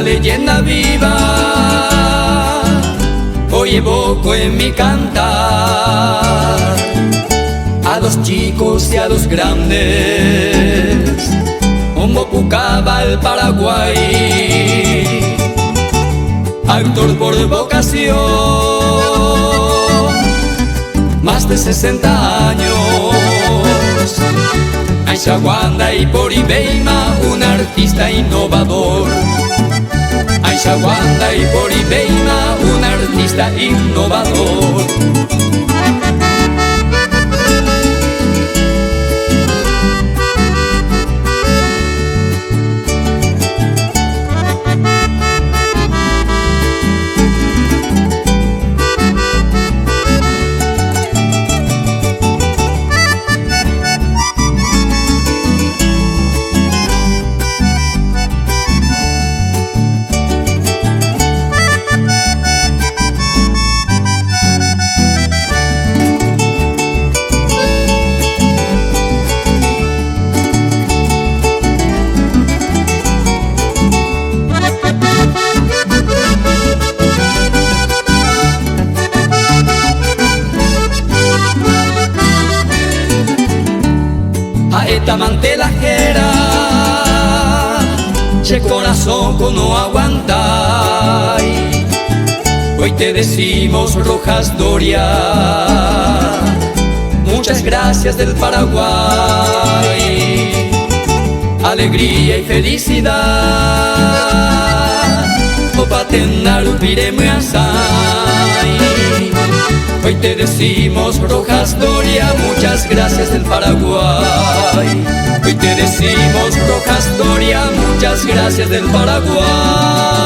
leyenda viva, hoy evoco en mi cantar a los chicos y a los grandes, Ombopucaba el Paraguay, actor por vocación, más de 60 años. Ayshaguanda y Poribeima, un artista innovador. Ayshaguanda y Poribeima, un artista innovador. Aeta mantelajera, che corazón con no aguanta. Hoy te decimos Rojas Doria, muchas gracias del Paraguay. Alegría y felicidad, opatenaru piremiasai. Hoy te decimos Rojas Doria, muchas gracias del Paraguay. Hoy te decimos Rojas Doria, muchas gracias del Paraguay.